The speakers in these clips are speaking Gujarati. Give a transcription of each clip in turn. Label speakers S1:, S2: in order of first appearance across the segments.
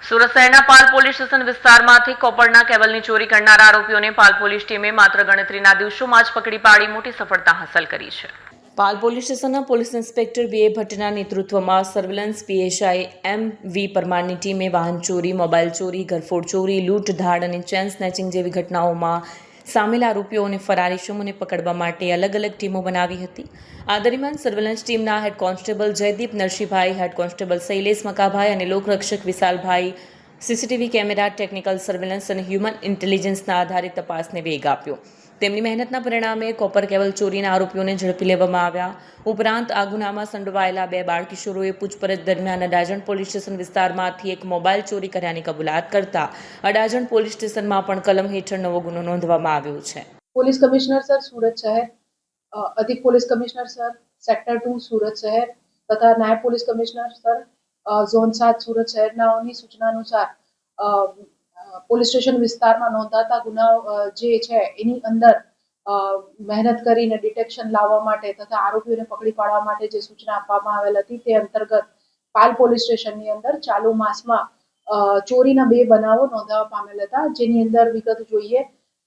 S1: સુરત શહેરના પાલ પોલીસ સ્ટેશન વિસ્તારમાંથી કોપરના કેબલની ચોરી કરનારા આરોપીઓને પાલ પોલીસ ટીમે માત્ર ગણતરીના દિવસોમાં જ પકડી પાડી મોટી સફળતા હાંસલ કરી છે. પાલ પોલીસ સ્ટેશનના પોલીસ ઇન્સ્પેક્ટર બીએ ભટ્ટના નેતૃત્વમાં સર્વેલન્સ પીએસઆઈ એમ.વી. પરમારની ટીમે વાહન ચોરી, મોબાઈલ ચોરી, ઘરફોડ ચોરી, લૂંટ, ધાડ અને ચેન સ્નેચિંગ જેવી ઘટનાઓમાં સામેલ આરોપીઓ અને ફરાર ઇસમોને પકડવા માટે અલગ અલગ ટીમો બનાવી હતી. આ દરમિયાન સર્વેલન્સ ટીમના head constable Jaydeep Narsinhbhai, head constable Shailesh Makabhai અને લોકરક્ષક Vishalbhai CCTV camera, technical surveillance અને હ્યુમન ઇન્ટેલિજન્સના આધારે તપાસને વેગ આપ્યો. તેમની મહેનતના પરિણામે કોપર કેબલ ચોરીના આરોપીઓને ઝડપી લેવામાં આવ્યા. ઉપરાંત આ ગુનામાં સંડોવાયેલા 2 બાળકિશોરોએ પૂછપરછ દરમિયાન અડાજણ પોલીસ સ્ટેશન વિસ્તારમાંથી એક મોબાઈલ ચોરી કર્યાની કબૂલાત કરતા અડાજણ પોલીસ સ્ટેશનમાં પણ કલમ હેઠળ નવો ગુનો નોંધવામાં આવ્યો છે.
S2: પોલીસ કમિશ્નર સર સુરત શહેર, અધિક police commissioner sir sector 2 Surat શહેર તથા નાયબ police commissioner sir zone 7 Surat શહેરનાઓની સૂચના અનુસાર પોલીસ સ્ટેશન વિસ્તારમાં નોંધાતા ગુનાઓ જે છે એની અંદર મહેનત કરીને ડિટેક્શન લાવવા માટે તથા આરોપીઓને પકડી પાડવા માટે જે સૂચના આપવામાં આવેલ હતી તે અંતર્ગત પાલ પોલીસ સ્ટેશનની અંદર ચાલુ માસમાં ચોરીના 2 બનાવો નોંધાવા પામેલ હતા. જેની અંદર વિગત જોઈએ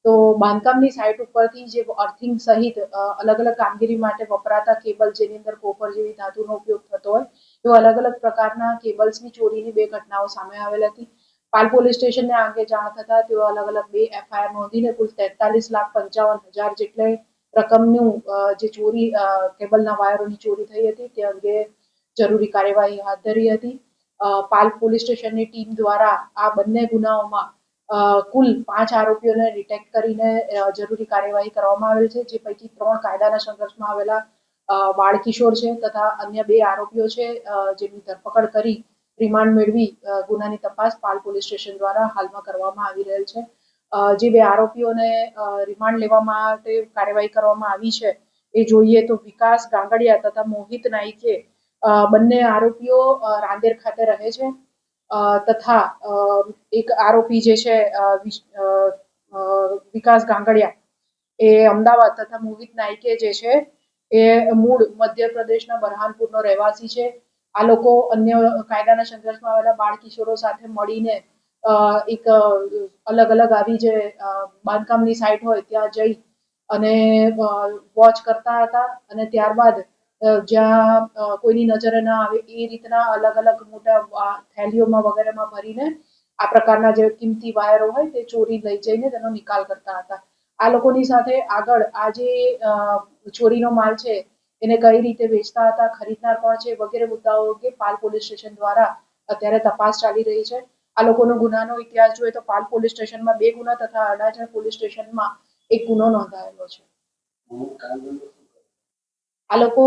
S2: તો બાંધકામની સાઇટ ઉપરથી જે અર્થિંગ સહિત અલગ અલગ કામગીરી માટે વપરાતા કેબલ જેની અંદર કોપર જેવી ધાતુનો ઉપયોગ થતો હોય એવા અલગ અલગ પ્રકારના કેબલ્સની ચોરીની 2 ઘટનાઓ સામે આવેલ હતી. પાલ પોલીસ સ્ટેશનને આ અંગે જાણ થતા તેઓ અલગ અલગ 2 એફઆઈઆર નોંધીને કુલ 43,55,000 જેટલી રકમનું જે ચોરી કેબલના વાયરોની ચોરી થઈ હતી તે અંગે જરૂરી કાર્યવાહી હાથ ધરી હતી. પાલ પોલીસ સ્ટેશનની ટીમ દ્વારા આ બંને ગુનાઓમાં કુલ 5 આરોપીઓને ડિટેક્ટ કરીને જરૂરી કાર્યવાહી કરવામાં આવેલ છે, જે પૈકી 3 કાયદાના સંઘર્ષમાં આવેલા બાળકિશોર છે તથા અન્ય 2 આરોપીઓ છે જેની ધરપકડ કરી રિમાન્ડ મેળવી ગુનાની તપાસ પાલ પોલીસ સ્ટેશન દ્વારા હાલમાં કરવામાં આવી રહેલ છે. જે 2 આરોપીઓને રિમાન્ડ લેવા માટે કાર્યવાહી કરવામાં આવી છે એ જોઈએ તો વિકાસ ગાંગડિયા તથા મોહિત નાઈકે બંને આરોપીઓ રાંદેર ખાતે રહે છે તથા એક આરોપી જે છે વિકાસ ગાંગડિયા એ અમદાવાદ તથા મોહિત નાઈકે જે છે એ મૂળ મધ્યપ્રદેશના બરહાનપુરનો રહેવાસી છે. આ લોકો અન્ય કાયદાના સંઘર્ષમાં આવેલા બાળ કિશોરો સાથે મળીને એક અલગ અલગ આવી જે બાંધકામની સાઇટ હોય ત્યાં જઈ અને વોચ કરતા હતા અને ત્યારબાદ જ્યાં કોઈની નજરે ના આવે એ રીતના અલગ અલગ મોટા થેલીઓમાં વગેરેમાં ભરીને આ પ્રકારના જે કિંમતી વાયરો હોય તે ચોરી લઈ જઈને તેનો નિકાલ કરતા હતા. આ લોકોની સાથે આગળ આ જે ચોરીનો માલ છે એને કઈ રીતે વેચતા હતા, ખરીદનાર કોણ છે વગેરે મુદ્દાઓ અંગે પાલ પોલીસ સ્ટેશન દ્વારા અત્યારે તપાસ ચાલી રહી છે. આ લોકોનો ગુનાનો ઇતિહાસ જોઈએ તો પાલ પોલીસ સ્ટેશનમાં 2 ગુના તથા અડાજણ પોલીસ સ્ટેશનમાં 1 ગુનો નોંધાયેલો છે. આ લોકો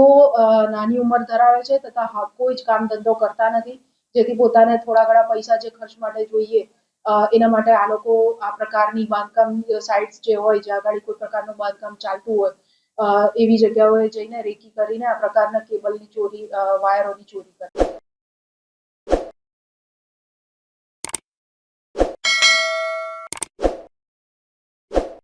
S2: નાની ઉંમર ધરાવે છે તથા કોઈ જ કામ ધંધો કરતા નથી, જેથી પોતાને થોડા ઘણા પૈસા જે ખર્ચ માટે જોઈએ એના માટે આ લોકો આ પ્રકારની બાંધકામ સાઇટ્સ જે હોય જ્યાં આગળ કોઈ પ્રકારનું બાંધકામ ચાલતું હોય એવી જગ્યાઓએ જઈને રેકી કરીને આ પ્રકારના કેબલની ચોરી વાયરોની ચોરી કરે.